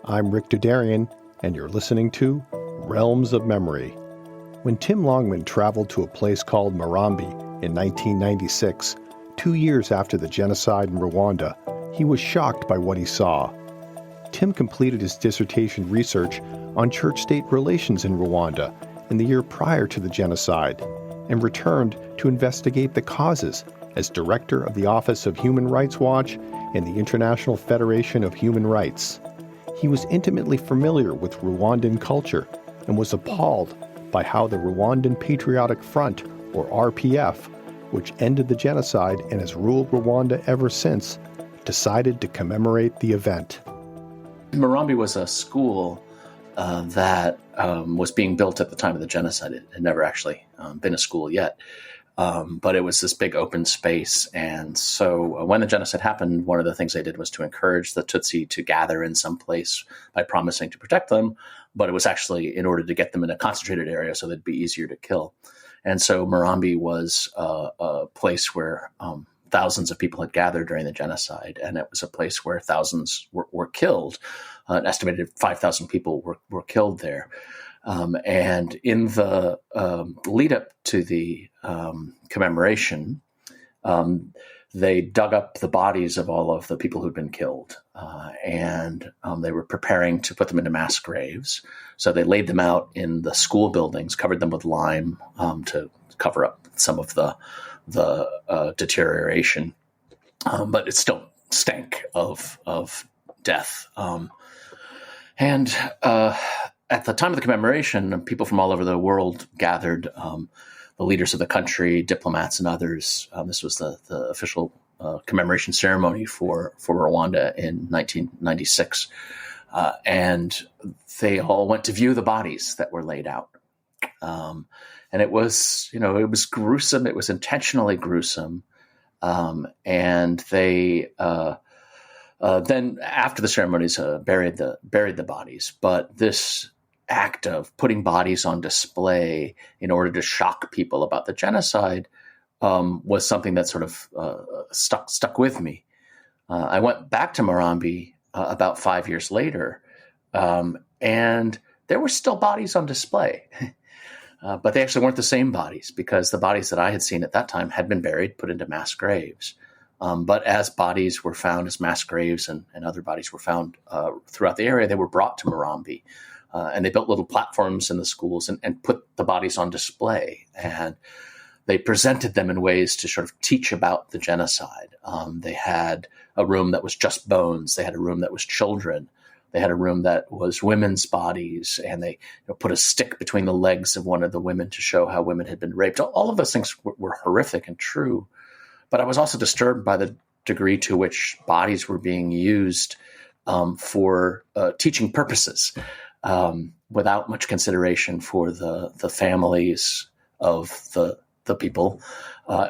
I'm Rick Dudarian, and you're listening to Realms of Memory. When Tim Longman traveled to a place called Murambi in 1996, 2 years after the genocide in Rwanda, he was shocked by what he saw. Tim completed his dissertation research on church-state relations in Rwanda in the year prior to the genocide, and returned to investigate the causes as director of the Office of Human Rights Watch and the International Federation of Human Rights. He was intimately familiar with Rwandan culture and was appalled by how the Rwandan Patriotic Front, or RPF, which ended the genocide and has ruled Rwanda ever since, decided to commemorate the event. Murambi was a school that was being built at the time of the genocide. It had never actually been a school yet, but it was this big open space. And so when the genocide happened, one of the things they did was to encourage the Tutsi to gather in some place by promising to protect them, but it was actually in order to get them in a concentrated area so they'd be easier to kill. And so Murambi was a place where thousands of people had gathered during the genocide, and it was a place where thousands were killed. An estimated 5,000 people were killed there. And in the lead up to the commemoration, they dug up the bodies of all of the people who'd been killed, and they were preparing to put them into mass graves. So they laid them out in the school buildings, covered them with lime to cover up some of the deterioration, but it still stank of death. And at the time of the commemoration, people from all over the world gathered, the leaders of the country, diplomats, and others. This was the official commemoration ceremony for Rwanda in 1996. And they all went to view the bodies that were laid out. And it was, it was gruesome. It was intentionally gruesome. And they then, after the ceremonies, buried the bodies. But this act of putting bodies on display in order to shock people about the genocide was something that sort of stuck with me. I went back to Murambi about 5 years later, and there were still bodies on display. But they actually weren't the same bodies, because the bodies that I had seen at that time had been buried, put into mass graves. But as bodies were found, as mass graves and other bodies were found throughout the area, they were brought to Murambi. And they built little platforms in the schools and put the bodies on display. And they presented them in ways to sort of teach about the genocide. They had a room that was just bones. They had a room that was children. They had a room that was women's bodies, and they put a stick between the legs of one of the women to show how women had been raped. All of those things were horrific and true. But I was also disturbed by the degree to which bodies were being used for teaching purposes, without much consideration for the families of the people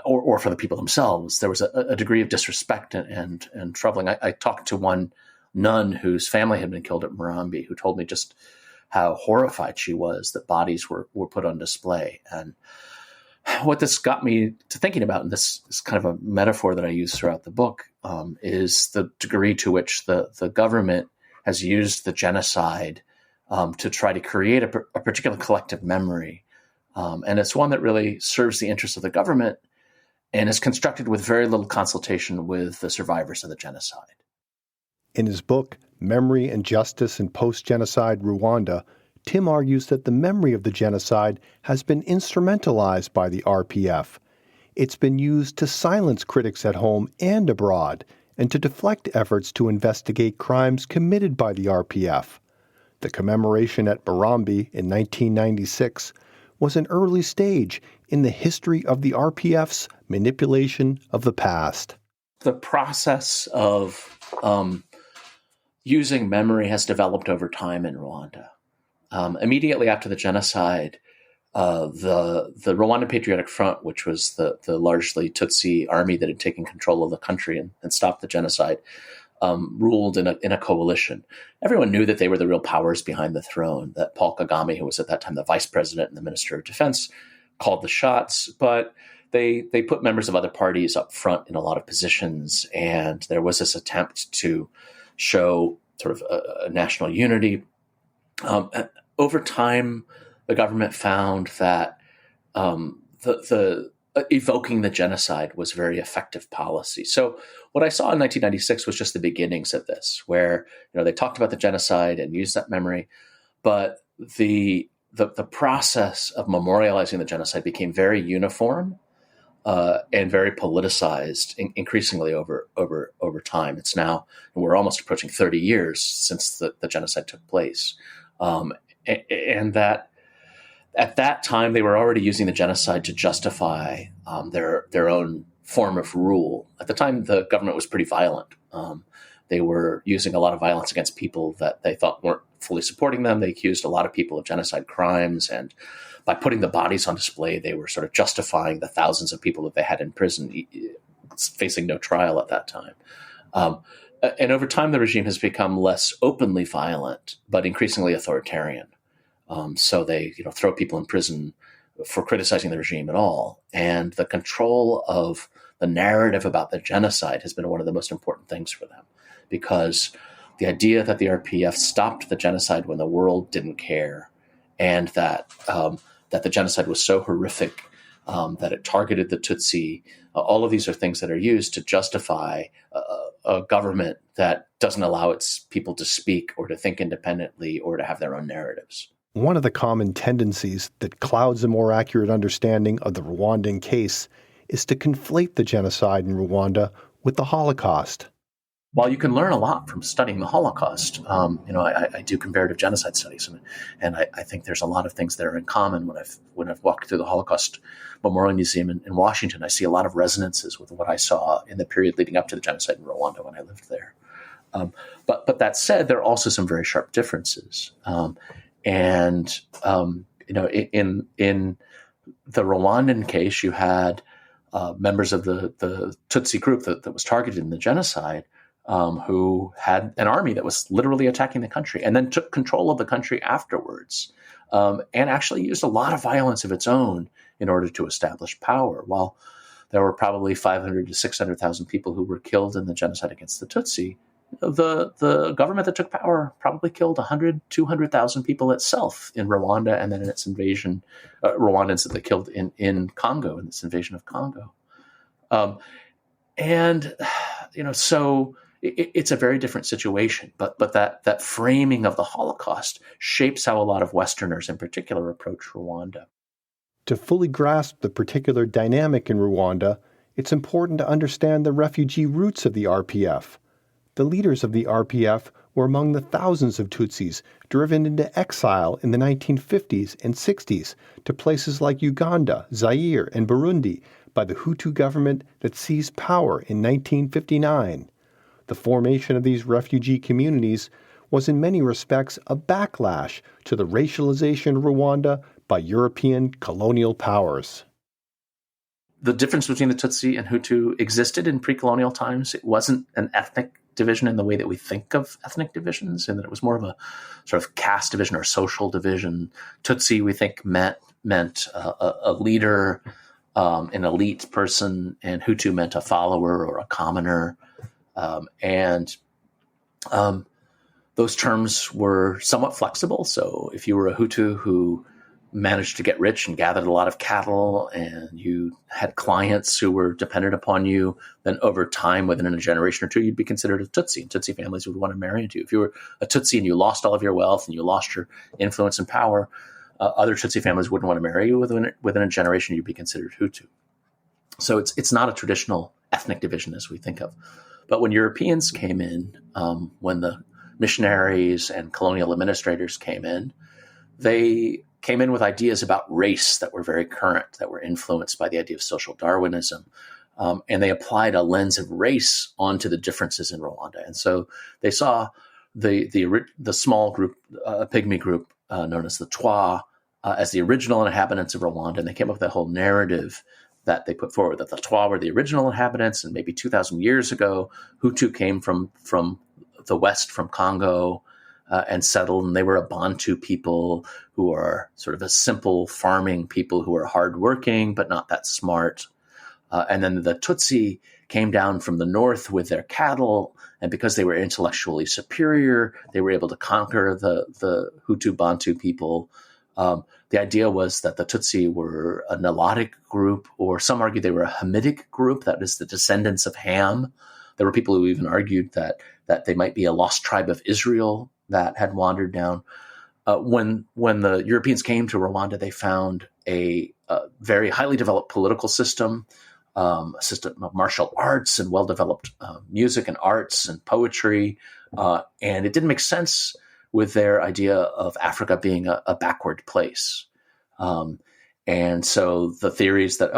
or for the people themselves. There was a degree of disrespect and troubling. I talked to one nun whose family had been killed at Murambi, who told me just how horrified she was that bodies were put on display. And what this got me to thinking about, and this is kind of a metaphor that I use throughout the book, is the degree to which the government has used the genocide to try to create a particular collective memory. And it's one that really serves the interests of the government and is constructed with very little consultation with the survivors of the genocide. In his book, Memory and Justice in Post-Genocide Rwanda, Tim argues that the memory of the genocide has been instrumentalized by the RPF. It's been used to silence critics at home and abroad, and to deflect efforts to investigate crimes committed by the RPF. The commemoration at Murambi in 1996 was an early stage in the history of the RPF's manipulation of the past. The process of using memory has developed over time in Rwanda. Immediately after the genocide, the Rwanda Patriotic Front, which was the largely Tutsi army that had taken control of the country and stopped the genocide, ruled in a coalition. Everyone knew that they were the real powers behind the throne, that Paul Kagame, who was at that time the vice president and the minister of defense, called the shots, but they put members of other parties up front in a lot of positions, and there was this attempt to show sort of a national unity. Over time, the government found that the evoking the genocide was very effective policy. So what I saw in 1996 was just the beginnings of this, where they talked about the genocide and used that memory, but the process of memorializing the genocide became very uniform and very politicized, increasingly over time. It's now we're almost approaching 30 years since the genocide took place, and that. At that time, they were already using the genocide to justify their own form of rule. At the time, the government was pretty violent. They were using a lot of violence against people that they thought weren't fully supporting them. They accused a lot of people of genocide crimes, and by putting the bodies on display, they were sort of justifying the thousands of people that they had in prison, facing no trial at that time. And over time, the regime has become less openly violent, but increasingly authoritarian. So they, throw people in prison for criticizing the regime at all. And the control of the narrative about the genocide has been one of the most important things for them, because the idea that the RPF stopped the genocide when the world didn't care, and that that the genocide was so horrific that it targeted the Tutsi, all of these are things that are used to justify a government that doesn't allow its people to speak or to think independently or to have their own narratives. One of the common tendencies that clouds a more accurate understanding of the Rwandan case is to conflate the genocide in Rwanda with the Holocaust. While you can learn a lot from studying the Holocaust, I do comparative genocide studies, and I think there's a lot of things that are in common. When I've walked through the Holocaust Memorial Museum in Washington, I see a lot of resonances with what I saw in the period leading up to the genocide in Rwanda when I lived there. But that said, there are also some very sharp differences. In the Rwandan case, you had members of the Tutsi group that was targeted in the genocide, who had an army that was literally attacking the country and then took control of the country afterwards, and actually used a lot of violence of its own in order to establish power. While there were probably 500 to 600,000 people who were killed in the genocide against the Tutsi, the government that took power probably killed 100, 200,000 people itself in Rwanda, and then in its invasion, Rwandans that they killed in Congo, in this invasion of Congo. So it's a very different situation, but that framing of the Holocaust shapes how a lot of Westerners in particular approach Rwanda. To fully grasp the particular dynamic in Rwanda, it's important to understand the refugee roots of the RPF. The leaders of the RPF were among the thousands of Tutsis driven into exile in the 1950s and 60s to places like Uganda, Zaire, and Burundi by the Hutu government that seized power in 1959. The formation of these refugee communities was in many respects a backlash to the racialization of Rwanda by European colonial powers. The difference between the Tutsi and Hutu existed in pre-colonial times. It wasn't an ethnic division in the way that we think of ethnic divisions, and that it was more of a sort of caste division or social division. Tutsi, we think, meant a leader, an elite person, and Hutu meant a follower or a commoner. Those terms were somewhat flexible. So if you were a Hutu who managed to get rich and gathered a lot of cattle, and you had clients who were dependent upon you, then over time, within a generation or two, you'd be considered a Tutsi, and Tutsi families would want to marry into you. If you were a Tutsi and you lost all of your wealth and you lost your influence and power, other Tutsi families wouldn't want to marry you. Within a generation, you'd be considered Hutu. So it's not a traditional ethnic division as we think of. But when Europeans came in, when the missionaries and colonial administrators came in, they came in with ideas about race that were very current, that were influenced by the idea of social Darwinism. And they applied a lens of race onto the differences in Rwanda. And so they saw the small group, a pygmy group known as the Twa, as the original inhabitants of Rwanda. And they came up with that whole narrative that they put forward, that the Twa were the original inhabitants, and maybe 2,000 years ago, Hutu came from the west, from Congo, and settled, and they were a Bantu people who are sort of a simple farming people who are hardworking but not that smart. And then the Tutsi came down from the north with their cattle, and because they were intellectually superior, they were able to conquer the Hutu Bantu people. The idea was that the Tutsi were a Nilotic group, or some argue they were a Hamitic group, that is the descendants of Ham. There were people who even argued that they might be a lost tribe of Israel that had wandered down. When the Europeans came to Rwanda, they found a very highly developed political system, a system of martial arts and well-developed music and arts and poetry. And it didn't make sense with their idea of Africa being a backward place. And so the theories that,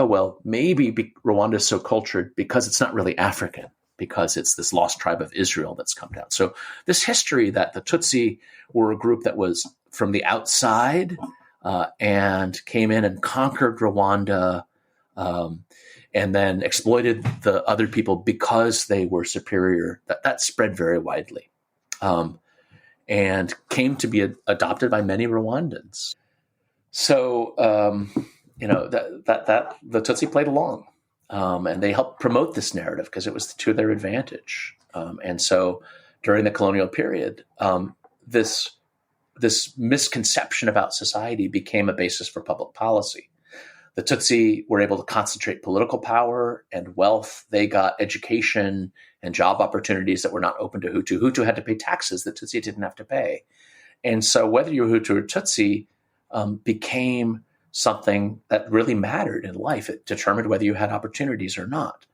maybe Rwanda is so cultured because it's not really African, because it's this lost tribe of Israel that's come down. So this history that the Tutsi were a group that was from the outside and came in and conquered Rwanda and then exploited the other people because they were superior, that spread very widely and came to be adopted by many Rwandans. So, that the Tutsi played along. And they helped promote this narrative because it was to their advantage. And so during the colonial period, this misconception about society became a basis for public policy. The Tutsi were able to concentrate political power and wealth. They got education and job opportunities that were not open to Hutu. Hutu had to pay taxes that Tutsi didn't have to pay. And so whether you were Hutu or Tutsi became something that really mattered in life. It determined whether you had opportunities or not.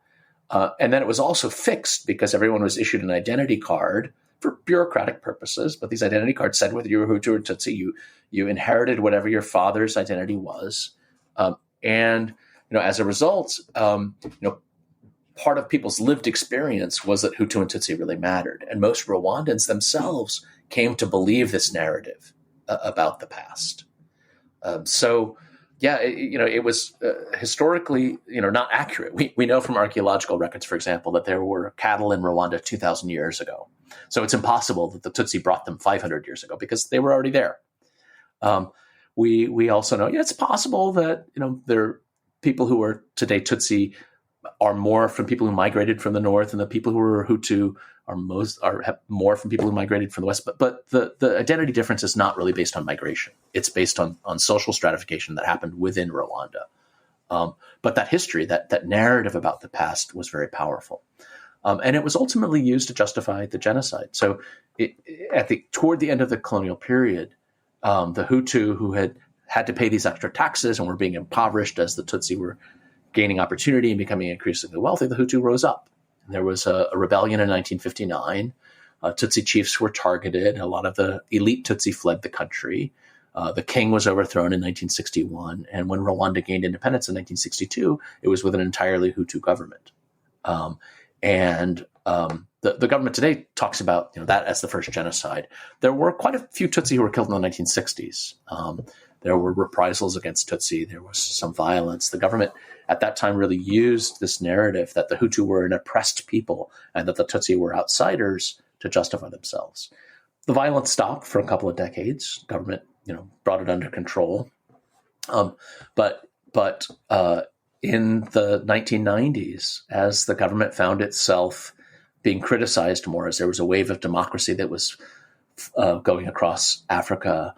And then it was also fixed because everyone was issued an identity card for bureaucratic purposes. But these identity cards said whether you were Hutu or Tutsi, you inherited whatever your father's identity was. And as a result, part of people's lived experience was that Hutu and Tutsi really mattered. And most Rwandans themselves came to believe this narrative about the past. It was historically, not accurate. We know from archaeological records, for example, that there were cattle in Rwanda 2,000 years ago. So it's impossible that the Tutsi brought them 500 years ago because they were already there. We also know it's possible that there are people who are today Tutsi are more from people who migrated from the north, and the people who are Hutu have more from people who migrated from the west. But the identity difference is not really based on migration. It's based on social stratification that happened within Rwanda. But that history, that narrative about the past was very powerful. And it was ultimately used to justify the genocide. So toward the end of the colonial period, the Hutu who had to pay these extra taxes and were being impoverished as the Tutsi were gaining opportunity and becoming increasingly wealthy, the Hutu rose up. And there was a rebellion in 1959. Tutsi chiefs were targeted. A lot of the elite Tutsi fled the country. The king was overthrown in 1961. And when Rwanda gained independence in 1962, it was with an entirely Hutu government. The government today talks about that as the first genocide. There were quite a few Tutsi who were killed in the 1960s. There were reprisals against Tutsi. There was some violence. The government at that time really used this narrative that the Hutu were an oppressed people and that the Tutsi were outsiders to justify themselves. The violence stopped for a couple of decades. Government, brought it under control. But in the 1990s, as the government found itself being criticized more, as there was a wave of democracy that was going across Africa,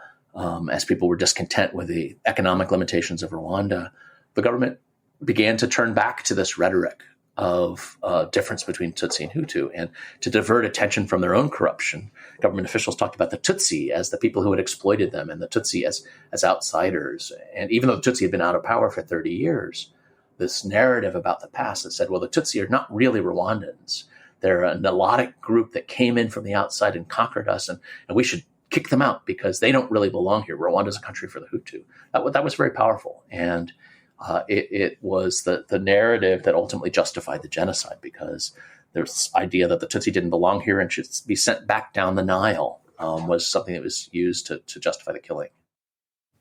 as people were discontent with the economic limitations of Rwanda, the government began to turn back to this rhetoric of difference between Tutsi and Hutu, and to divert attention from their own corruption. Government officials talked about the Tutsi as the people who had exploited them and the Tutsi as outsiders. And even though the Tutsi had been out of power for 30 years, this narrative about the past that said, well, the Tutsi are not really Rwandans. They're a Nilotic group that came in from the outside and conquered us, and we should kick them out because they don't really belong here. Rwanda is a country for the Hutu. That was very powerful. And it was the narrative that ultimately justified the genocide, because there's this idea that the Tutsi didn't belong here and should be sent back down the Nile was something that was used to justify the killing.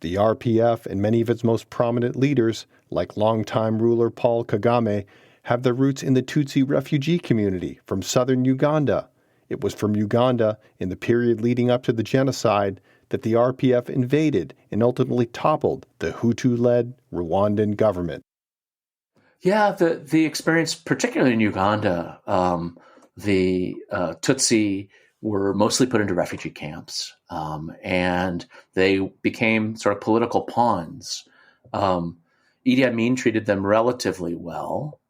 The RPF and many of its most prominent leaders, like longtime ruler Paul Kagame, have their roots in the Tutsi refugee community from southern Uganda. It was from Uganda, in the period leading up to the genocide, that the RPF invaded and ultimately toppled the Hutu-led Rwandan government. Yeah, the experience, particularly in Uganda, the Tutsi were mostly put into refugee camps, and they became sort of political pawns. Idi Amin treated them relatively well,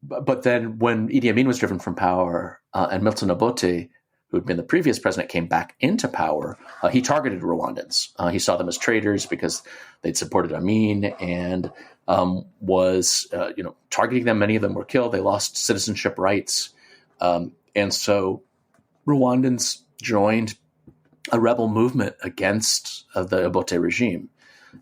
but then when Idi Amin was driven from power and Milton Obote, who had been the previous president, came back into power, he targeted Rwandans. He saw them as traitors because they'd supported Amin and was targeting them. Many of them were killed. They lost citizenship rights. And so Rwandans joined a rebel movement against the Obote regime.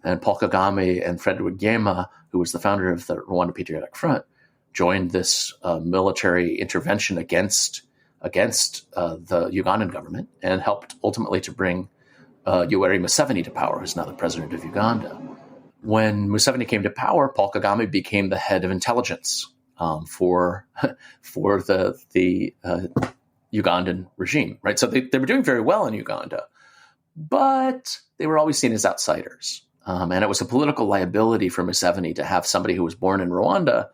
And Paul Kagame and Frederick Gema, who was the founder of the Rwanda Patriotic Front, joined this military intervention against the Ugandan government and helped ultimately to bring Yoweri Museveni to power, who's now the president of Uganda. When Museveni came to power, Paul Kagame became the head of intelligence for the Ugandan regime, right? So they were doing very well in Uganda, but they were always seen as outsiders. And it was a political liability for Museveni to have somebody who was born in Rwanda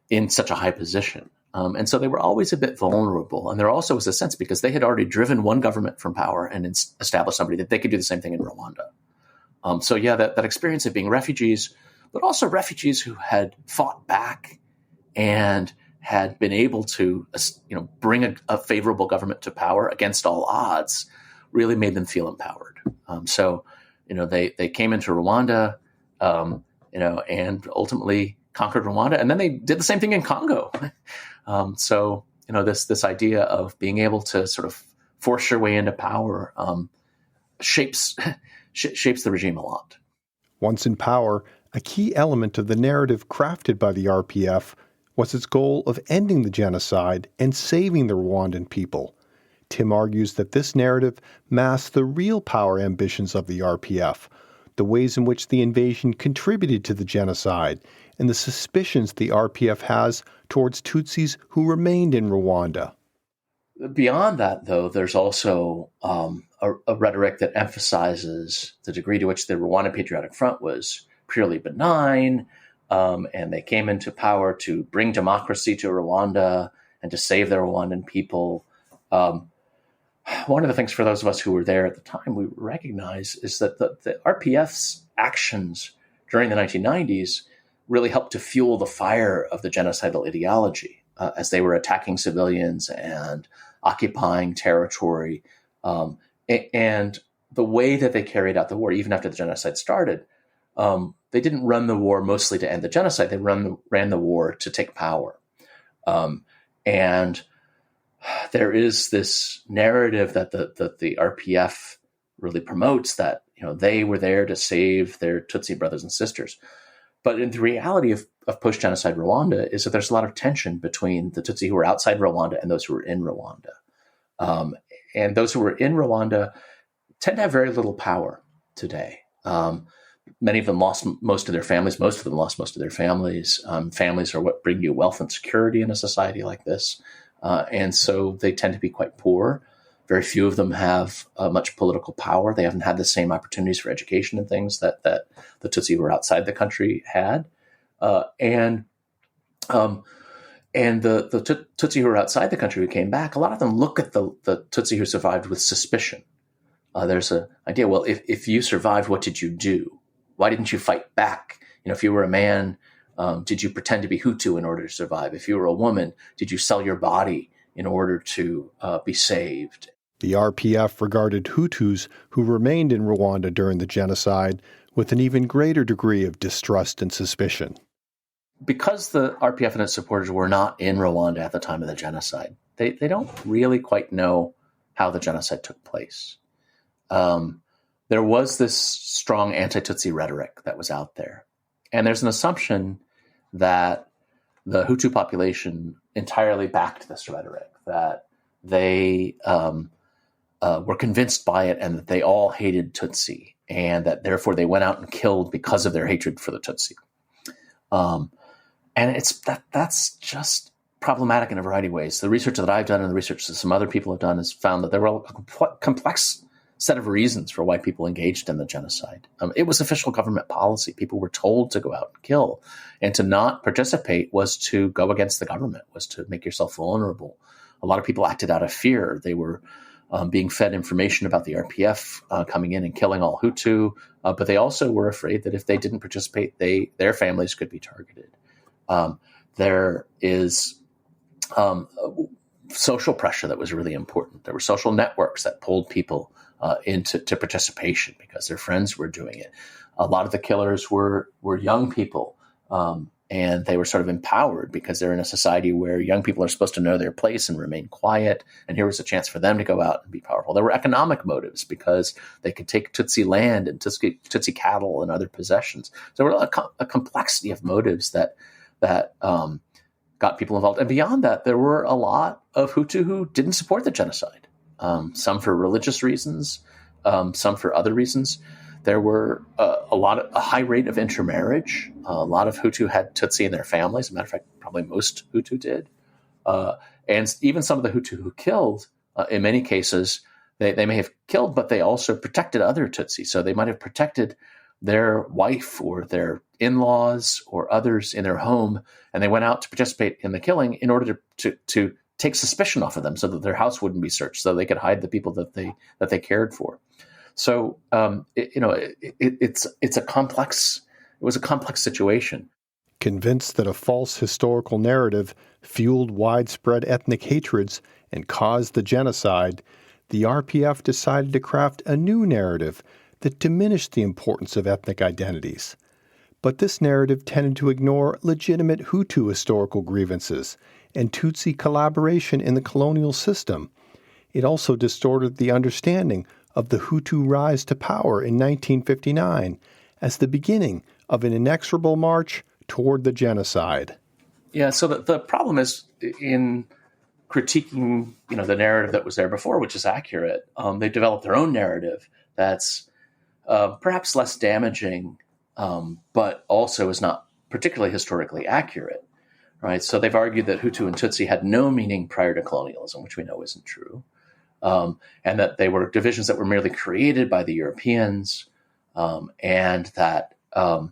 in such a high position. And so they were always a bit vulnerable. And there also was a sense, because they had already driven one government from power and established somebody, that they could do the same thing in Rwanda. So yeah, that experience of being refugees, but also refugees who had fought back and had been able to, bring a favorable government to power against all odds, really made them feel empowered. So they came into Rwanda, and ultimately conquered Rwanda, and then they did the same thing in Congo. So this idea of being able to sort of force your way into power shapes the regime a lot. Once in power, a key element of the narrative crafted by the RPF was its goal of ending the genocide and saving the Rwandan people. Tim argues that this narrative masks the real power ambitions of the RPF, the ways in which the invasion contributed to the genocide, and the suspicions the RPF has towards Tutsis who remained in Rwanda. Beyond that, though, there's also a rhetoric that emphasizes the degree to which the Rwanda Patriotic Front was purely benign, and they came into power to bring democracy to Rwanda and to save the Rwandan people. One of the things for those of us who were there at the time, we recognize is that the RPF's actions during the 1990s really helped to fuel the fire of the genocidal ideology as they were attacking civilians and occupying territory. And the way that they carried out the war, even after the genocide started, they didn't run the war mostly to end the genocide. They ran the war to take power. And there is this narrative that the RPF really promotes, that they were there to save their Tutsi brothers and sisters. But in the reality of post-genocide Rwanda is that there's a lot of tension between the Tutsi who were outside Rwanda and those who were in Rwanda. And those who were in Rwanda tend to have very little power today. Many of them lost most of their families. Most of them lost most of their families. Families are what bring you wealth and security in a society like this. And so they tend to be quite poor. Very few of them have much political power. They haven't had the same opportunities for education and things that the Tutsi who were outside the country had. And the Tutsi who were outside the country who came back, a lot of them look at the Tutsi who survived with suspicion. There's an idea, well, if you survived, what did you do? Why didn't you fight back? If you were a man, did you pretend to be Hutu in order to survive? If you were a woman, did you sell your body in order to be saved? The RPF regarded Hutus who remained in Rwanda during the genocide with an even greater degree of distrust and suspicion. Because the RPF and its supporters were not in Rwanda at the time of the genocide, they don't really quite know how the genocide took place. There was this strong anti-Tutsi rhetoric that was out there. And there's an assumption that the Hutu population entirely backed this rhetoric, that they were convinced by it and that they all hated Tutsi, and that therefore they went out and killed because of their hatred for the Tutsi. And that's just problematic in a variety of ways. The research that I've done and the research that some other people have done has found that there were a complex set of reasons for why people engaged in the genocide. It was official government policy. People were told to go out and kill, and to not participate was to go against the government, was to make yourself vulnerable. A lot of people acted out of fear. They were being fed information about the RPF coming in and killing all Hutu, but they also were afraid that if they didn't participate, their families could be targeted. There is social pressure that was really important. There were social networks that pulled people into participation because their friends were doing it. A lot of the killers were young people, and they were sort of empowered because they're in a society where young people are supposed to know their place and remain quiet. And here was a chance for them to go out and be powerful. There were economic motives because they could take Tutsi land and Tutsi cattle and other possessions. So there were a complexity of motives that got people involved. And beyond that, there were a lot of Hutu who didn't support the genocide, some for religious reasons, some for other reasons. There were a high rate of intermarriage. A lot of Hutu had Tutsi in their families. As a matter of fact, probably most Hutu did. And even some of the Hutu who killed, in many cases, they may have killed, but they also protected other Tutsi. So they might have protected their wife or their in-laws or others in their home, and they went out to participate in the killing in order to take suspicion off of them so that their house wouldn't be searched, so they could hide the people that they cared for. So it was a complex situation. Convinced that a false historical narrative fueled widespread ethnic hatreds and caused the genocide, the RPF decided to craft a new narrative that diminished the importance of ethnic identities. But this narrative tended to ignore legitimate Hutu historical grievances and Tutsi collaboration in the colonial system. It also distorted the understanding of the Hutu rise to power in 1959 as the beginning of an inexorable march toward the genocide. Yeah, so the problem is in critiquing, the narrative that was there before, which is accurate. They developed their own narrative that's perhaps less damaging, but also is not particularly historically accurate, right? So they've argued that Hutu and Tutsi had no meaning prior to colonialism, which we know isn't true. And that they were divisions that were merely created by the Europeans, and that there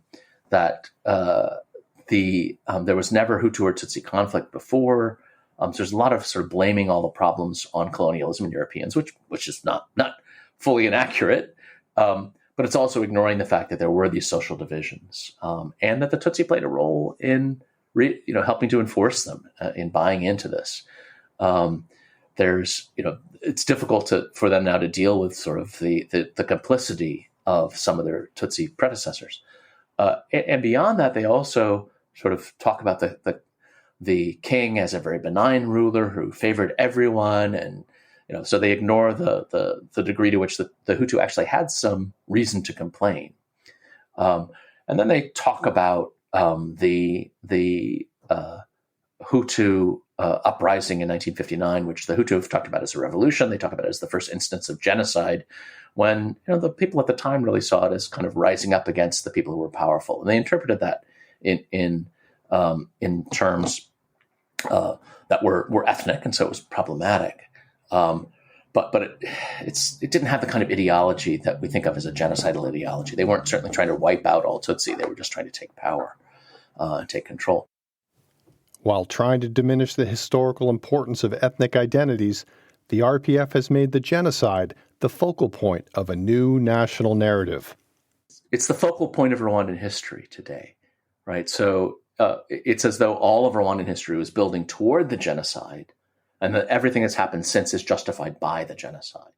was never Hutu or Tutsi conflict before. So there's a lot of sort of blaming all the problems on colonialism and Europeans, which is not fully inaccurate, but it's also ignoring the fact that there were these social divisions, and that the Tutsi played a role in helping to enforce them, in buying into this. It's difficult for them now to deal with sort of the complicity of some of their Tutsi predecessors. And beyond that, they also sort of talk about the king as a very benign ruler who favored everyone. And, so they ignore the degree to which the Hutu actually had some reason to complain. And then they talk about the Hutu uprising in 1959, which the Hutu have talked about as a revolution. They talk about it as the first instance of genocide, when the people at the time really saw it as kind of rising up against the people who were powerful, and they interpreted that in terms that were ethnic, and so it was problematic. But it didn't have the kind of ideology that we think of as a genocidal ideology. They weren't certainly trying to wipe out all Tutsi. They were just trying to take power and take control. While trying to diminish the historical importance of ethnic identities, the RPF has made the genocide the focal point of a new national narrative. It's the focal point of Rwandan history today, right? So it's as though all of Rwandan history was building toward the genocide, and that everything that's happened since is justified by the genocide.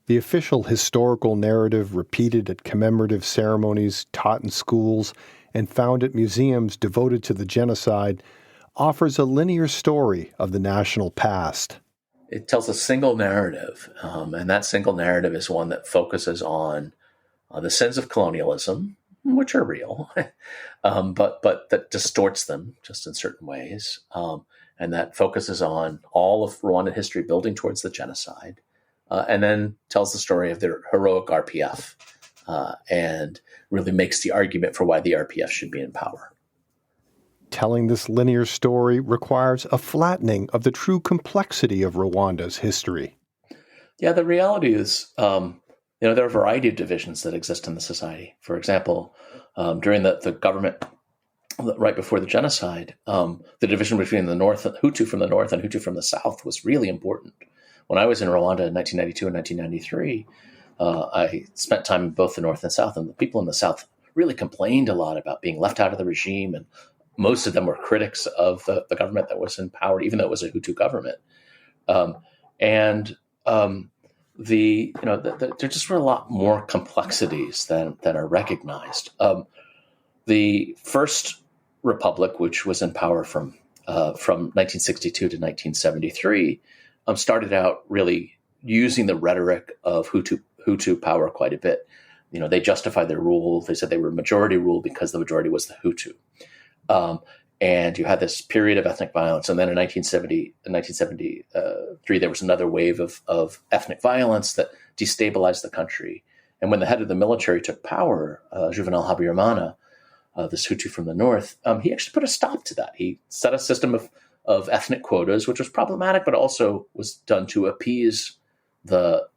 The official historical narrative repeated at commemorative ceremonies, taught in schools, and found at museums devoted to the genocide offers a linear story of the national past. It tells a single narrative, and that single narrative is one that focuses on the sins of colonialism, which are real, but that distorts them just in certain ways, and that focuses on all of Rwandan history building towards the genocide, and then tells the story of their heroic RPF, and really makes the argument for why the RPF should be in power. Telling this linear story requires a flattening of the true complexity of Rwanda's history. Yeah, the reality is there are a variety of divisions that exist in the society. For example, during the government right before the genocide, the division between the North, Hutu from the North and Hutu from the South was really important. When I was in Rwanda in 1992 and 1993, I spent time in both the North and South, and the people in the South really complained a lot about being left out of the regime, and most of them were critics of the government that was in power, even though it was a Hutu government. There just were a lot more complexities than are recognized. The first republic, which was in power from 1962 to 1973, started out really using the rhetoric of Hutu power quite a bit. They justified their rule. They said they were majority rule because the majority was the Hutu. And you had this period of ethnic violence. And then in 1973, there was another wave of ethnic violence that destabilized the country. And when the head of the military took power, Juvenal Habyarimana, this Hutu from the North, he actually put a stop to that. He set a system of ethnic quotas, which was problematic, but also was done to appease the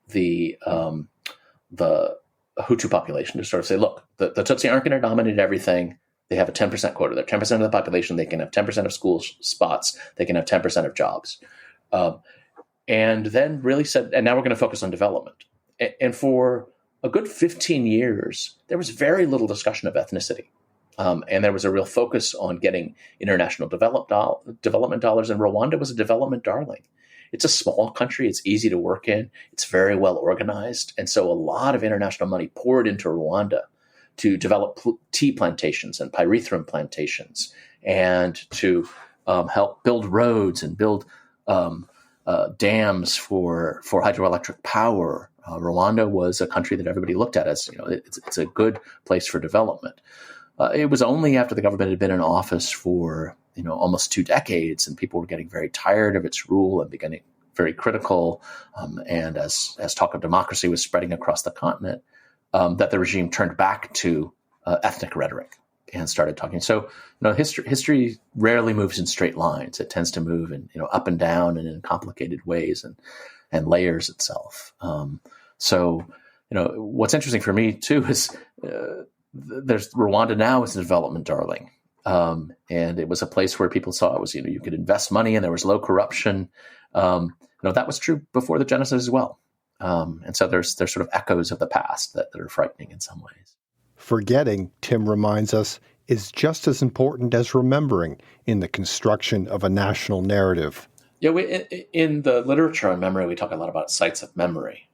Hutu population, to sort of say, look, the Tutsi aren't going to dominate everything. They have a 10% quota. They're 10% of the population. They can have 10% of school spots. They can have 10% of jobs. And then really said, and now we're going to focus on development. And for a good 15 years, there was very little discussion of ethnicity. And there was a real focus on getting international development dollars. And Rwanda was a development darling. It's a small country. It's easy to work in. It's very well organized. And so a lot of international money poured into Rwanda to develop tea plantations and pyrethrum plantations, and to help build roads and build dams for hydroelectric power. Rwanda was a country that everybody looked at as, it's a good place for development. It was only after the government had been in office for almost 2 decades, and people were getting very tired of its rule and beginning very critical, and as talk of democracy was spreading across the continent, that the regime turned back to ethnic rhetoric and started talking. So, history rarely moves in straight lines. It tends to move in up and down and in complicated ways and layers itself. So, what's interesting for me too is there's Rwanda now is a development darling. And it was a place where people saw it was, you could invest money and there was low corruption. That was true before the genocide as well. And so there's sort of echoes of the past that are frightening in some ways. Forgetting, Tim reminds us, is just as important as remembering in the construction of a national narrative. Yeah, in the literature on memory, we talk a lot about sites of memory,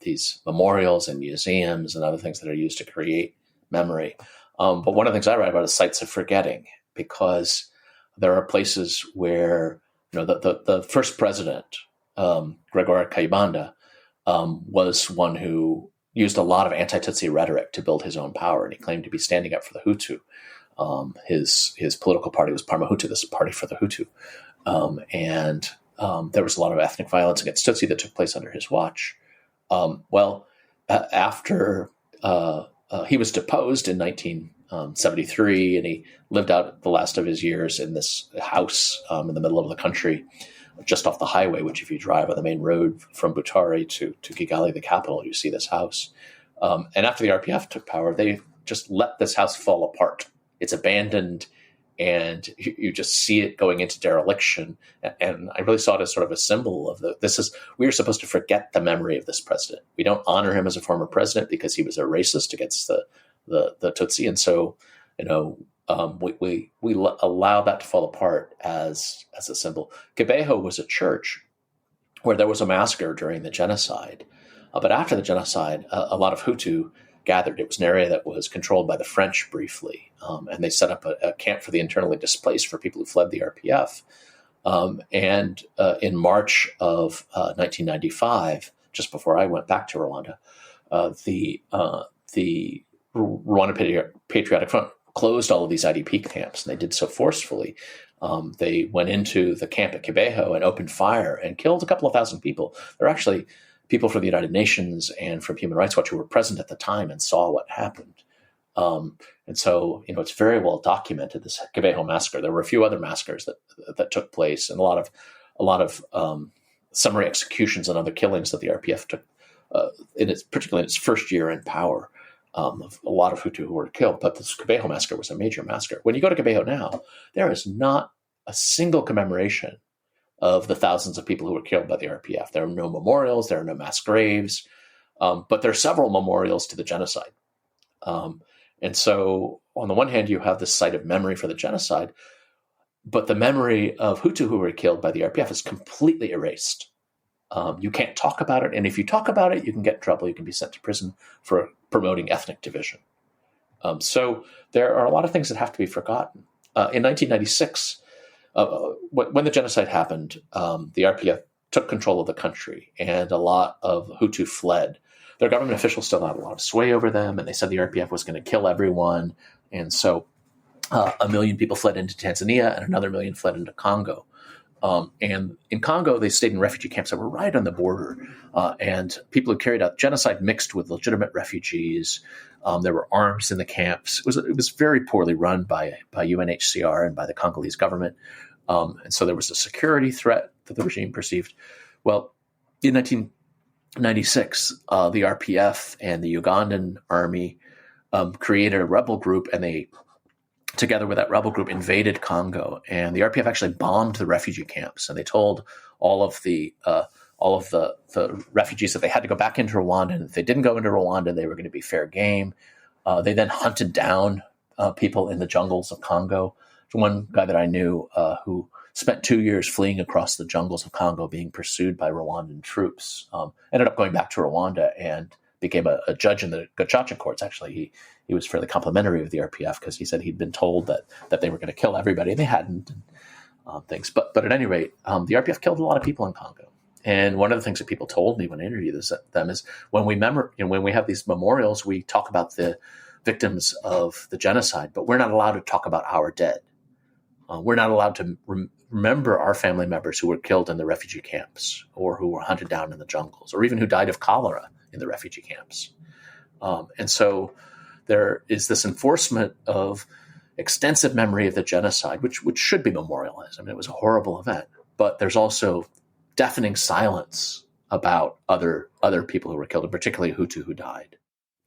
these memorials and museums and other things that are used to create memory. But one of the things I write about is sites of forgetting, because there are places where, the first president, Gregoire Kayibanda, was one who used a lot of anti-Tutsi rhetoric to build his own power, and he claimed to be standing up for the Hutu. His political party was Parmahutu, this Party for the Hutu. And there was a lot of ethnic violence against Tutsi that took place under his watch. After he was deposed in 1973, and he lived out the last of his years in this house in the middle of the country, just off the highway, which if you drive on the main road from Butare to Kigali, the capital, you see this house. And after the RPF took power, they just let this house fall apart. It's abandoned, and you just see it going into dereliction. And I really saw it as sort of a symbol of we are supposed to forget the memory of this president. We don't honor him as a former president because he was a racist against the Tutsi. And so, we allow that to fall apart as a symbol. Kibeho was a church where there was a massacre during the genocide. But after the genocide, a lot of Hutu gathered. It was an area that was controlled by the French briefly. And they set up a camp for the internally displaced, for people who fled the RPF. And in March of 1995, just before I went back to Rwanda, the Rwanda Patriotic Front closed all of these IDP camps, and they did so forcefully. They went into the camp at Kibeho and opened fire and killed a couple of thousand people. There were actually people from the United Nations and from Human Rights Watch who were present at the time and saw what happened. And so, it's very well documented, this Kibeho massacre. There were a few other massacres that took place, and a lot of summary executions and other killings that the RPF particularly in its first year in power, of a lot of Hutu who were killed. But the Kabeho massacre was a major massacre. When you go to Kabeho now, there is not a single commemoration of the thousands of people who were killed by the RPF. There are no memorials, there are no mass graves, but there are several memorials to the genocide. And so on the one hand, you have this site of memory for the genocide, but the memory of Hutu who were killed by the RPF is completely erased. You can't talk about it. And if you talk about it, you can get in trouble. You can be sent to prison for promoting ethnic division. So there are a lot of things that have to be forgotten. In 1996, when the genocide happened, the RPF took control of the country, and a lot of Hutu fled. Their government officials still had a lot of sway over them, and they said the RPF was going to kill everyone. And so 1 million people fled into Tanzania, and another 1 million fled into Congo. And in Congo, they stayed in refugee camps that were right on the border. And people who carried out genocide mixed with legitimate refugees. There were arms in the camps. It was very poorly run by UNHCR and by the Congolese government. And so there was a security threat that the regime perceived. Well, in 1996, the RPF and the Ugandan army created a rebel group, and they, together with that rebel group, invaded Congo. And the RPF actually bombed the refugee camps, and they told all of the refugees that they had to go back into Rwanda, and if they didn't go into Rwanda, they were going to be fair game. They then hunted down people in the jungles of Congo. One guy that I knew who spent 2 years fleeing across the jungles of Congo, being pursued by Rwandan troops, ended up going back to Rwanda and became a judge in the Gacaca courts. Actually, he was fairly complimentary of the RPF because he said he'd been told that they were going to kill everybody, and they hadn't. Things, but at any rate, the RPF killed a lot of people in Congo. And one of the things that people told me when I interviewed them is when we have these memorials, we talk about the victims of the genocide, but we're not allowed to talk about our dead. We're not allowed to remember our family members who were killed in the refugee camps, or who were hunted down in the jungles, or even who died of cholera in the refugee camps. And so there is this enforcement of extensive memory of the genocide, which should be memorialized. I mean, it was a horrible event, but there's also deafening silence about other people who were killed, and particularly Hutu who died.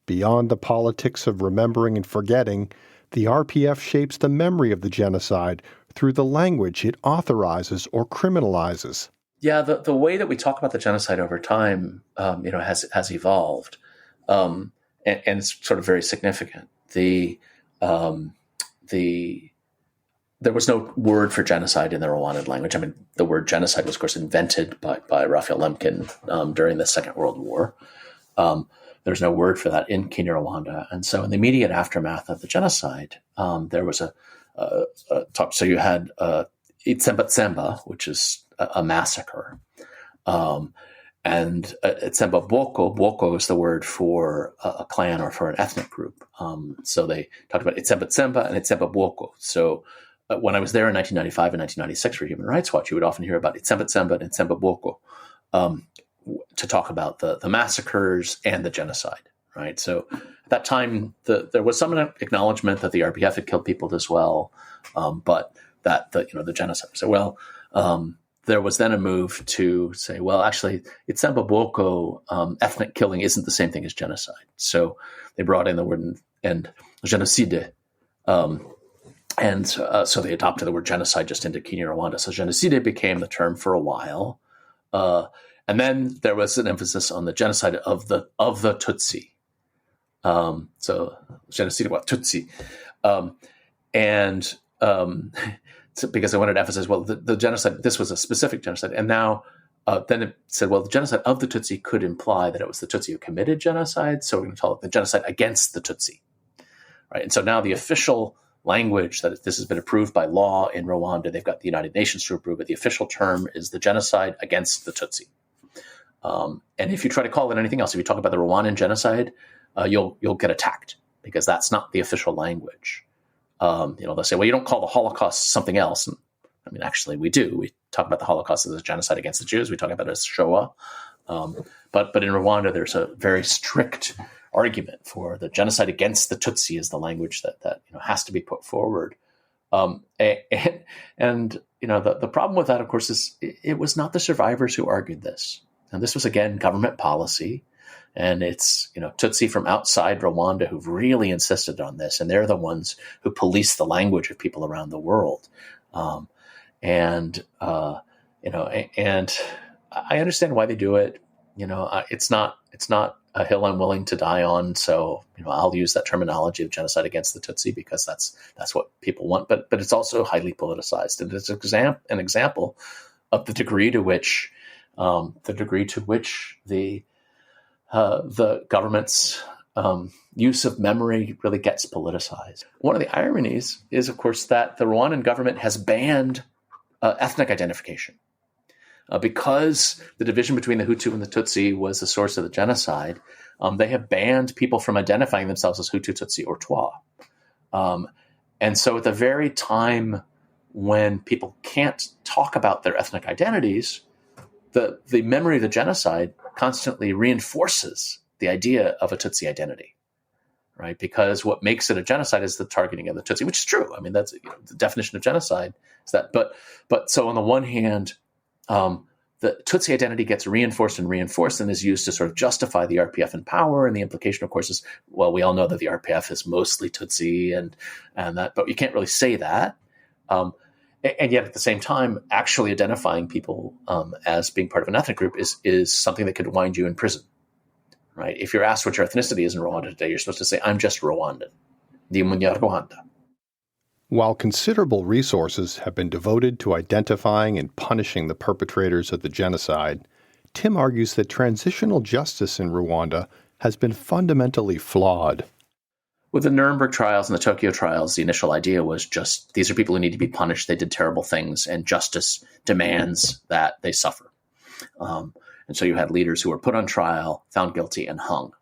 Beyond the politics of remembering and forgetting, the RPF shapes the memory of the genocide through the language it authorizes or criminalizes. Yeah, the way that we talk about the genocide over time, has evolved, and it's sort of very significant. There was no word for genocide in the Rwandan language. I mean, the word genocide was, of course, invented by Raphael Lemkin during the Second World War. There's no word for that in Kinyarwanda. And so in the immediate aftermath of the genocide, there was a talk. So you had Itsemba Tsemba, which is a massacre. And Itsemba Bwoko is the word for a clan or for an ethnic group. So they talked about Itsemba Tsemba and Itsemba Bwoko. So when I was there in 1995 and 1996 for Human Rights Watch, you would often hear about Itsemba Tsemba and Itsemba Bwoko to talk about the massacres and the genocide, right? So at that time, there was some acknowledgement that the RPF had killed people as well, but that the genocide. So there was then a move to say, well, actually, Itsemba Bwoko ethnic killing isn't the same thing as genocide. So they brought in the word and genocide. So they adopted the word genocide just into Kinyarwanda. So genocide became the term for a while. And then there was an emphasis on the genocide of the Tutsi. So genocide wa Tutsi. So because I wanted to emphasize, well, the genocide, this was a specific genocide. And now then it said, well, the genocide of the Tutsi could imply that it was the Tutsi who committed genocide. So we're going to call it the genocide against the Tutsi. Right. And so now the official language that this has been approved by law in Rwanda, they've got the United Nations to approve it. The official term is the genocide against the Tutsi. And if you try to call it anything else, if you talk about the Rwandan genocide, you'll get attacked because that's not the official language. They'll say, well, you don't call the Holocaust something else. And, I mean, actually, we do. We talk about the Holocaust as a genocide against the Jews. We talk about it as Shoah. But in Rwanda, there's a very strict argument for the genocide against the Tutsi is the language that has to be put forward. The problem with that, of course, is it was not the survivors who argued this. And this was, again, government policy. And it's, Tutsi from outside Rwanda who've really insisted on this. And they're the ones who police the language of people around the world. And I understand why they do it. It's not a hill I'm willing to die on. So, I'll use that terminology of genocide against the Tutsi because that's what people want. But it's also highly politicized. And it's an example of the degree to which the government's use of memory really gets politicized. One of the ironies is, of course, that the Rwandan government has banned ethnic identification. Because the division between the Hutu and the Tutsi was the source of the genocide, they have banned people from identifying themselves as Hutu, Tutsi, or Twa. And so at the very time when people can't talk about their ethnic identities, the memory of the genocide constantly reinforces the idea of a Tutsi identity, right? Because what makes it a genocide is the targeting of the Tutsi, which is true. I mean, that's the definition of genocide is that. But so on the one hand, the Tutsi identity gets reinforced and is used to sort of justify the RPF in power. And the implication, of course, is, well, we all know that the RPF is mostly Tutsi and that, but you can't really say that. And yet at the same time, actually identifying people as being part of an ethnic group is something that could wind you in prison, right? If you're asked what your ethnicity is in Rwanda today, you're supposed to say, I'm just Rwandan. Ndi Munyarwanda. While considerable resources have been devoted to identifying and punishing the perpetrators of the genocide, Tim argues that transitional justice in Rwanda has been fundamentally flawed. With the Nuremberg trials and the Tokyo trials, the initial idea was just these are people who need to be punished. They did terrible things, and justice demands that they suffer. And so you had leaders who were put on trial, found guilty, and hung.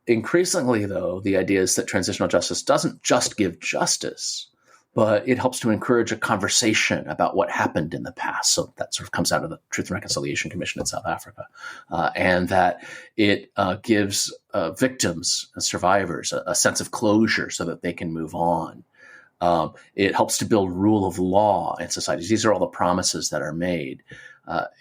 Increasingly, though, the idea is that transitional justice doesn't just give justice, but it helps to encourage a conversation about what happened in the past. So that sort of comes out of the Truth and Reconciliation Commission in South Africa, and that it gives victims and survivors a sense of closure so that they can move on. It helps to build rule of law in societies. These are all the promises that are made.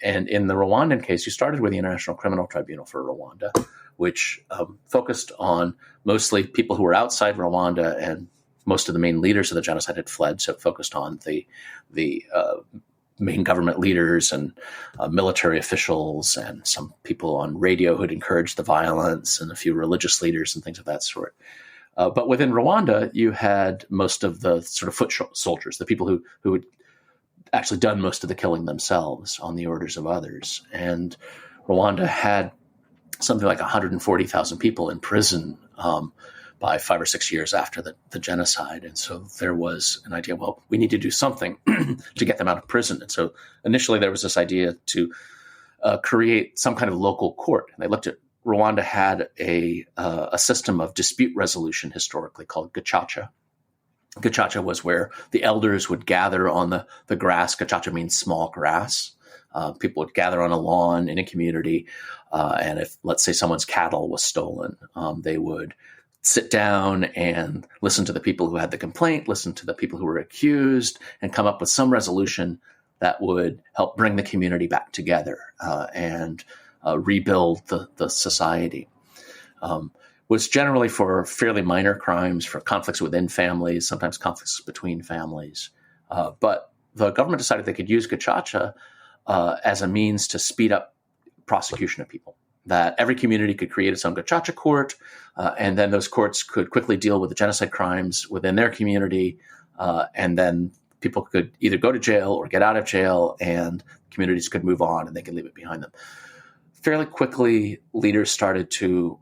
And in the Rwandan case, you started with the International Criminal Tribunal for Rwanda, which focused on mostly people who were outside Rwanda, and most of the main leaders of the genocide had fled. So it focused on the main government leaders and military officials and some people on radio who had encouraged the violence and a few religious leaders and things of that sort. But within Rwanda, you had most of the sort of foot soldiers, the people who had actually done most of the killing themselves on the orders of others. And Rwanda had something like 140,000 people in prison by 5 or 6 years after the genocide. And so there was an idea, well, we need to do something to get them out of prison. And so initially there was this idea to create some kind of local court. And they looked at Rwanda had a system of dispute resolution historically called gacaca. Gacaca was where the elders would gather on the grass. Gacaca means small grass. People would gather on a lawn in a community. And if, let's say, someone's cattle was stolen, they would sit down and listen to the people who had the complaint, listen to the people who were accused, and come up with some resolution that would help bring the community back together and rebuild the society. Was generally for fairly minor crimes, for conflicts within families, sometimes conflicts between families. But the government decided they could use gacaca as a means to speed up prosecution of people, that every community could create its own gacaca court, and then those courts could quickly deal with the genocide crimes within their community, and then people could either go to jail or get out of jail, and communities could move on and they could leave it behind them. Fairly quickly, leaders started to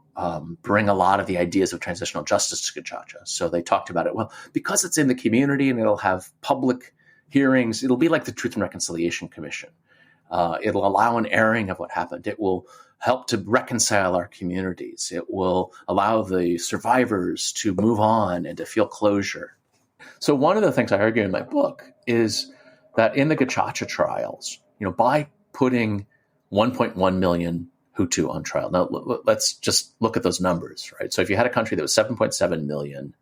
bring a lot of the ideas of transitional justice to gacaca. So they talked about it, well, because it's in the community and it'll have public hearings, it'll be like the Truth and Reconciliation Commission. It'll allow an airing of what happened. It will help to reconcile our communities. It will allow the survivors to move on and to feel closure. So one of the things I argue in my book is that in the gacaca trials, by putting 1.1 million Hutu on trial. Now, let's just look at those numbers, right? So if you had a country that was 7.7 million,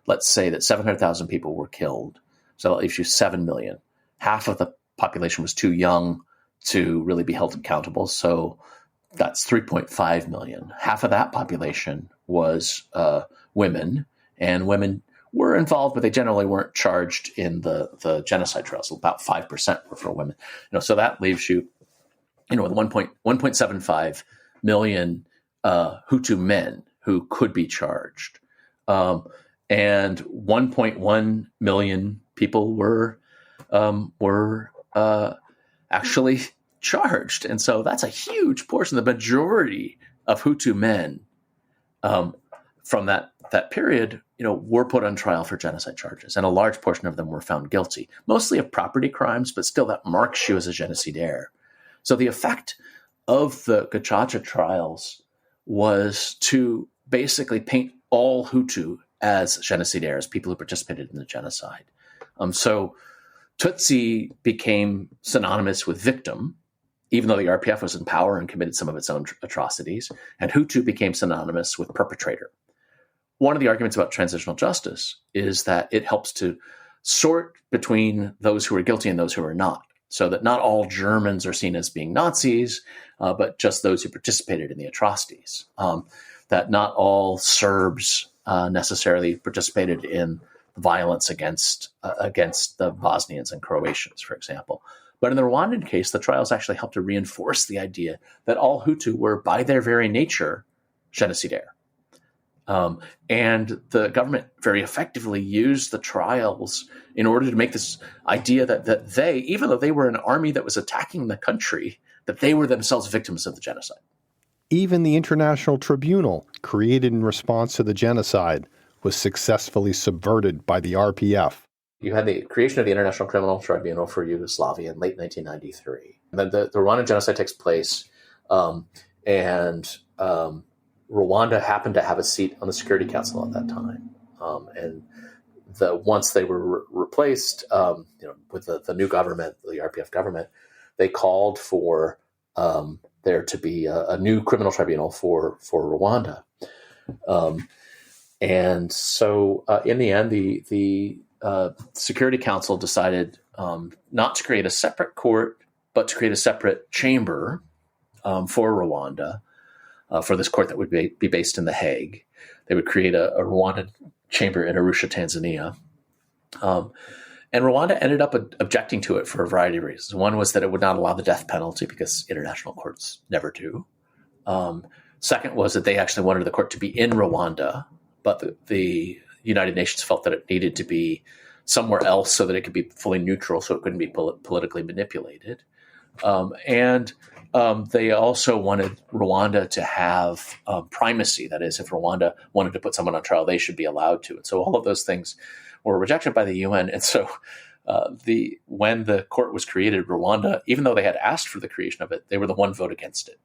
let's say that 700,000 people were killed. So that leaves you 7 million. Half of the population was too young to really be held accountable. So That's 3.5 million. Half of that population was women, and women were involved, but they generally weren't charged in the genocide trials. About 5% were for women. So that leaves you, with 1.75 million Hutu men who could be charged, and 1.1 million people were actually charged. And so that's a huge portion. The majority of Hutu men from that period, were put on trial for genocide charges. And a large portion of them were found guilty, mostly of property crimes, but still that marks you as a genocidaire. So the effect of the Gacaca trials was to basically paint all Hutu as genocidaires, people who participated in the genocide. So Tutsi became synonymous with victim, even though the RPF was in power and committed some of its own atrocities, and Hutu became synonymous with perpetrator. One of the arguments about transitional justice is that it helps to sort between those who are guilty and those who are not, so that not all Germans are seen as being Nazis, but just those who participated in the atrocities. That not all Serbs necessarily participated in violence against the Bosnians and Croatians, for example. But in the Rwandan case, the trials actually helped to reinforce the idea that all Hutu were, by their very nature, genocidaire. And the government very effectively used the trials in order to make this idea that they, even though they were an army that was attacking the country, that they were themselves victims of the genocide. Even the International Tribunal, created in response to the genocide, was successfully subverted by the RPF. You had the creation of the International Criminal Tribunal for Yugoslavia in late 1993. And then the Rwandan genocide takes place, and Rwanda happened to have a seat on the Security Council at that time. And once they were replaced, with the new government, the RPF government, they called for there to be a new criminal tribunal for Rwanda. And so in the end, the Security Council decided not to create a separate court, but to create a separate chamber for Rwanda, for this court that would be based in The Hague. They would create a Rwandan chamber in Arusha, Tanzania. And Rwanda ended up objecting to it for a variety of reasons. One was that it would not allow the death penalty because international courts never do. Second was that they actually wanted the court to be in Rwanda, but the United Nations felt that it needed to be somewhere else so that it could be fully neutral, so it couldn't be politically manipulated. And they also wanted Rwanda to have primacy. That is, if Rwanda wanted to put someone on trial, they should be allowed to. And so all of those things were rejected by the UN. And so when the court was created, Rwanda, even though they had asked for the creation of it, they were the one vote against it.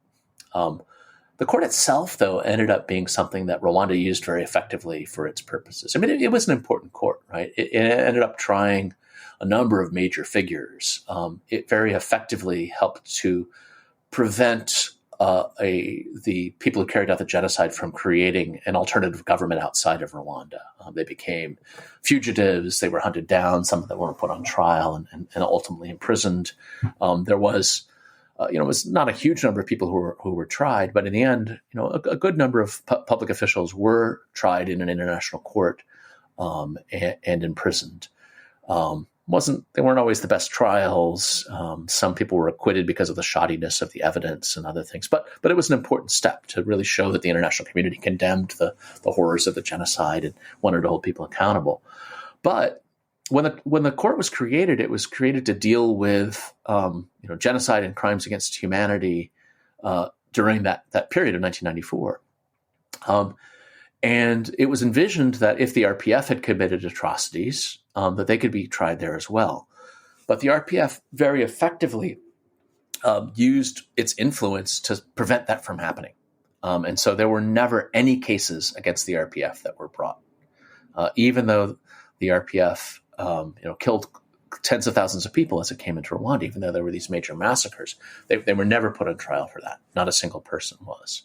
The court itself, though, ended up being something that Rwanda used very effectively for its purposes. I mean, it was an important court, right? It ended up trying a number of major figures. It very effectively helped to prevent the people who carried out the genocide from creating an alternative government outside of Rwanda. They became fugitives. They were hunted down. Some of them were put on trial and ultimately imprisoned. There was, it was not a huge number of people who were tried, but in the end, a good number of public officials were tried in an international court and imprisoned. They weren't always the best trials. Some people were acquitted because of the shoddiness of the evidence and other things. But it was an important step to really show that the international community condemned the horrors of the genocide and wanted to hold people accountable. But when the court was created, it was created to deal with genocide and crimes against humanity during that period of 1994. And it was envisioned that if the RPF had committed atrocities, that they could be tried there as well. But the RPF very effectively used its influence to prevent that from happening. And so there were never any cases against the RPF that were brought, even though the RPF killed tens of thousands of people as it came into Rwanda, even though there were these major massacres. They were never put on trial for that. Not a single person was.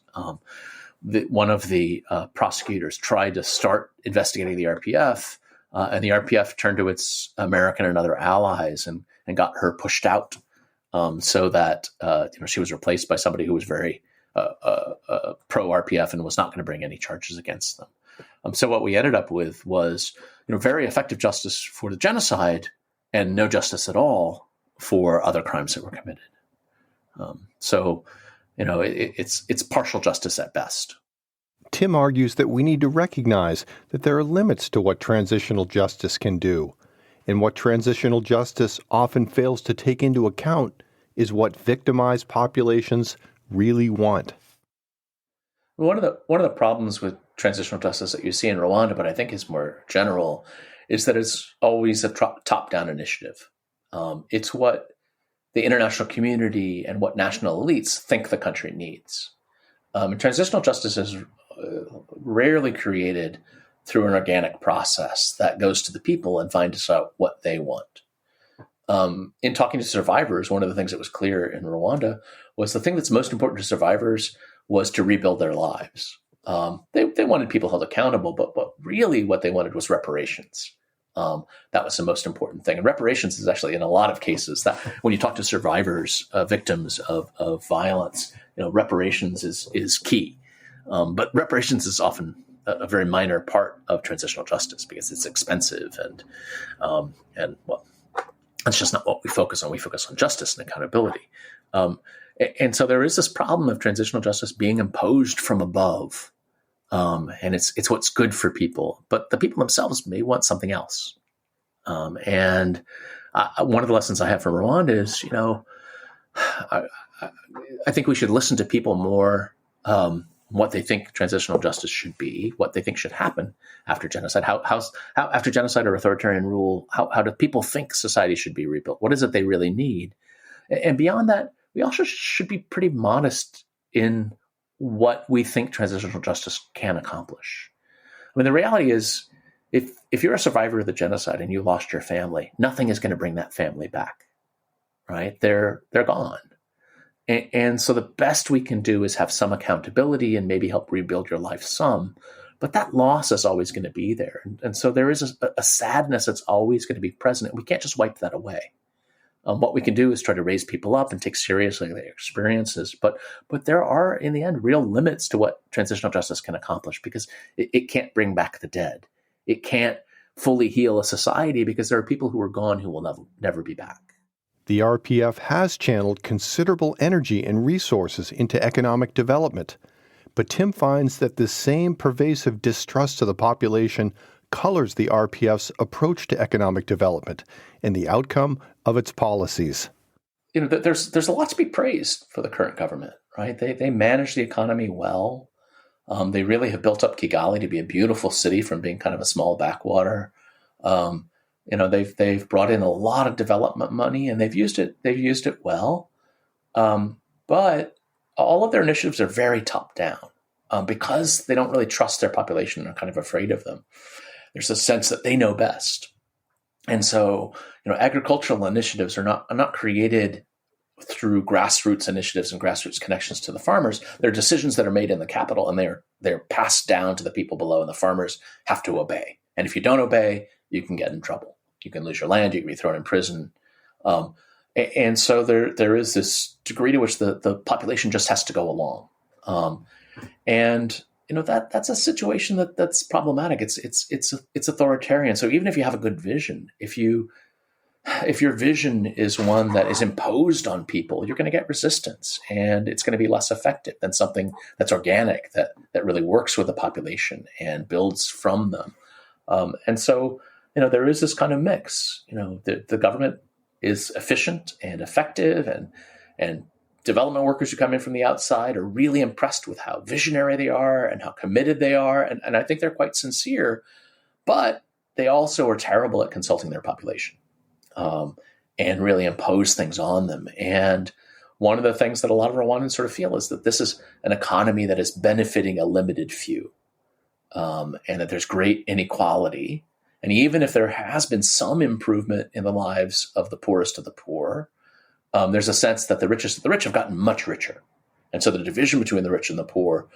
One of the prosecutors tried to start investigating the RPF, and the RPF turned to its American and other allies and got her pushed out, so that she was replaced by somebody who was very pro RPF and was not going to bring any charges against them. So what we ended up with was, very effective justice for the genocide and no justice at all for other crimes that were committed. It's partial justice at best. Tim argues that we need to recognize that there are limits to what transitional justice can do, and what transitional justice often fails to take into account is what victimized populations really want. One of the problems with transitional justice that you see in Rwanda, but I think is more general, is that it's always a top-down initiative. It's what the international community and what national elites think the country needs. And transitional justice is rarely created through an organic process that goes to the people and finds out what they want. In talking to survivors, one of the things that was clear in Rwanda was the thing that's most important to survivors was to rebuild their lives. They wanted people held accountable, but really what they wanted was reparations. That was the most important thing. And reparations is actually, in a lot of cases, that when you talk to survivors, victims of violence, reparations is key. But reparations is often a very minor part of transitional justice because it's expensive and that's just not what we focus on. We focus on justice and accountability. And so there is this problem of transitional justice being imposed from above. And it's what's good for people, but the people themselves may want something else. And one of the lessons I have from Rwanda is, I think we should listen to people more, what they think transitional justice should be, what they think should happen after genocide. How after genocide or authoritarian rule, how do people think society should be rebuilt? What is it they really need? And beyond that, we also should be pretty modest in what we think transitional justice can accomplish. I mean, the reality is, if you're a survivor of the genocide and you lost your family, nothing is going to bring that family back, right? They're gone. And so the best we can do is have some accountability and maybe help rebuild your life some, but that loss is always going to be there. And so there is a sadness that's always going to be present. And we can't just wipe that away. What we can do is try to raise people up and take seriously their experiences. But there are, in the end, real limits to what transitional justice can accomplish because it can't bring back the dead. It can't fully heal a society because there are people who are gone who will never be back. The RPF has channeled considerable energy and resources into economic development, but Tim finds that this same pervasive distrust of the population colors the RPF's approach to economic development and the outcome of its policies. There's a lot to be praised for the current government, right? They manage the economy well. They really have built up Kigali to be a beautiful city from being kind of a small backwater. They've brought in a lot of development money and they've used it well. But all of their initiatives are very top down because they don't really trust their population and are kind of afraid of them. There's a sense that they know best. And so, agricultural initiatives are not created through grassroots initiatives and grassroots connections to the farmers. They're decisions that are made in the capital and they're passed down to the people below, and the farmers have to obey. And if you don't obey, you can get in trouble. You can lose your land. You can be thrown in prison. And so there is this degree to which the population just has to go along. That's a situation that's problematic. It's authoritarian. So even if you have a good vision, if your vision is one that is imposed on people, you're going to get resistance, and it's going to be less effective than something that's organic, that really works with the population and builds from them. And so, there is this kind of mix. The government is efficient and effective, and development workers who come in from the outside are really impressed with how visionary they are and how committed they are. And I think they're quite sincere, but they also are terrible at consulting their population and really impose things on them. And one of the things that a lot of Rwandans sort of feel is that this is an economy that is benefiting a limited few, and that there's great inequality. And even if there has been some improvement in the lives of the poorest of the poor, there's a sense that the richest of the rich have gotten much richer. And so the division between the rich and the poor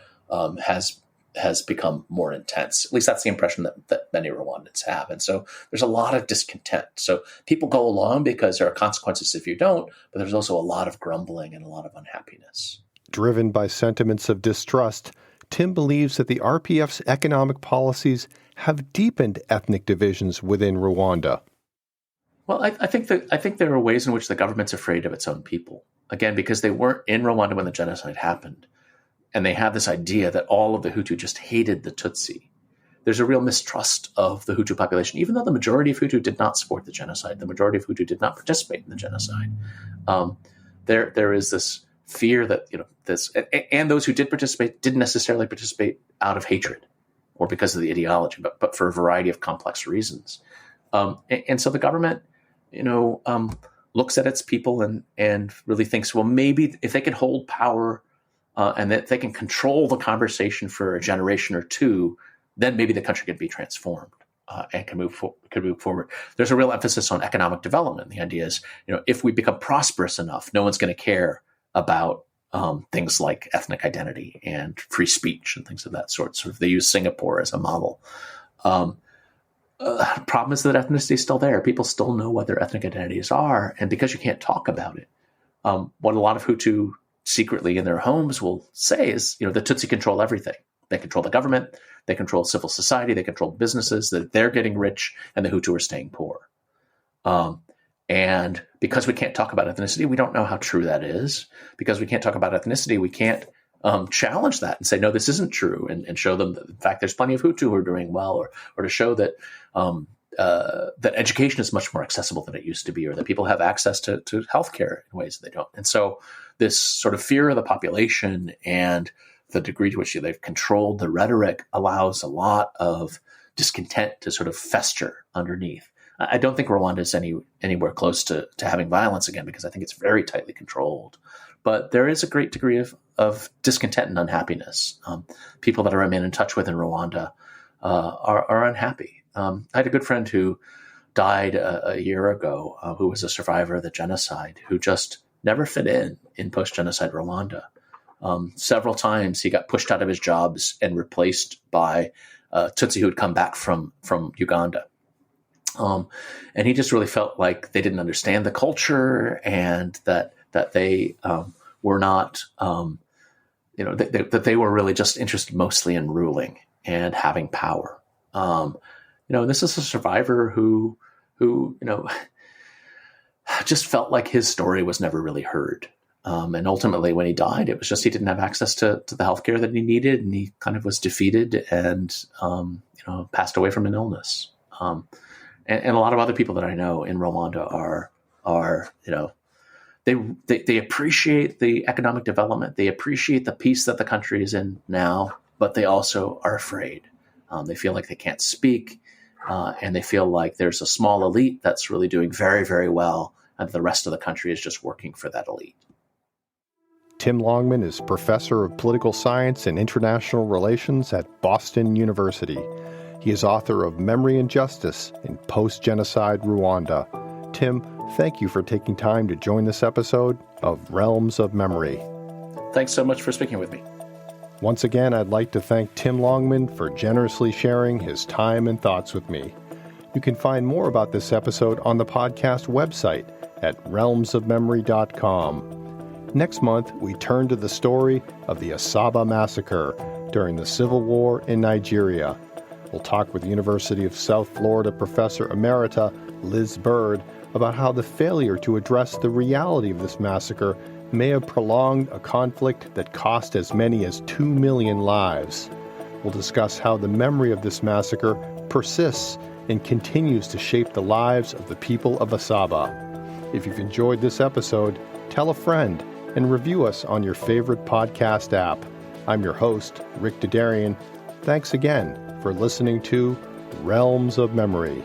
has become more intense. At least that's the impression that many Rwandans have. And so there's a lot of discontent. So people go along because there are consequences if you don't, but there's also a lot of grumbling and a lot of unhappiness. Driven by sentiments of distrust, Tim believes that the RPF's economic policies have deepened ethnic divisions within Rwanda. Well, I think there are ways in which the government's afraid of its own people. Again, because they weren't in Rwanda when the genocide happened. And they have this idea that all of the Hutu just hated the Tutsi. There's a real mistrust of the Hutu population, even though the majority of Hutu did not support the genocide. The majority of Hutu did not participate in the genocide. There is this fear that, and those who did participate didn't necessarily participate out of hatred or because of the ideology, but for a variety of complex reasons. And so the government, looks at its people and really thinks, well, maybe if they can hold power and that they can control the conversation for a generation or two, then maybe the country could be transformed and can move forward. There's a real emphasis on economic development. The idea is, if we become prosperous enough, no one's going to care about things like ethnic identity and free speech and things of that sort. So they use Singapore as a model. Problem is that ethnicity is still there. People still know what their ethnic identities are. And because you can't talk about it, what a lot of Hutu secretly in their homes will say is, the Tutsi control everything. They control the government, they control civil society, they control businesses, that they're getting rich and the Hutu are staying poor. And because we can't talk about ethnicity, we don't know how true that is. Because we can't talk about ethnicity, we can't challenge that and say, no, this isn't true, and show them that, in fact, there's plenty of Hutu who are doing well, or to show that that education is much more accessible than it used to be, or that people have access to healthcare in ways that they don't. And so this sort of fear of the population and the degree to which they've controlled the rhetoric allows a lot of discontent to sort of fester underneath. I don't think Rwanda is anywhere close to having violence again, because I think it's very tightly controlled. But there is a great degree of discontent and unhappiness. People that I remain in touch with in Rwanda are unhappy. I had a good friend who died a year ago, who was a survivor of the genocide, who just never fit in post-genocide Rwanda. Several times he got pushed out of his jobs and replaced by Tutsi who had come back from Uganda. And he just really felt like they didn't understand the culture, and that they were not, that they were really just interested mostly in ruling and having power. This is a survivor who just felt like his story was never really heard. And ultimately, when he died, it was just he didn't have access to the healthcare that he needed, and he kind of was defeated and passed away from an illness. And a lot of other people that I know in Rwanda are they appreciate the economic development, they appreciate the peace that the country is in now, but they also are afraid. They feel like they can't speak, and they feel like there's a small elite that's really doing very, very well, and the rest of the country is just working for that elite. Tim Longman is professor of political science and international relations at Boston University. He is author of Memory and Justice in Post-Genocide Rwanda. Tim, thank you for taking time to join this episode of Realms of Memory. Thanks so much for speaking with me. Once again, I'd like to thank Tim Longman for generously sharing his time and thoughts with me. You can find more about this episode on the podcast website at realmsofmemory.com. Next month, we turn to the story of the Asaba Massacre during the Civil War in Nigeria. We'll talk with University of South Florida Professor Emerita Liz Bird about how the failure to address the reality of this massacre may have prolonged a conflict that cost as many as 2 million lives. We'll discuss how the memory of this massacre persists and continues to shape the lives of the people of Asaba. If you've enjoyed this episode, tell a friend and review us on your favorite podcast app. I'm your host, Rick Dadarian. Thanks again for listening to Realms of Memory.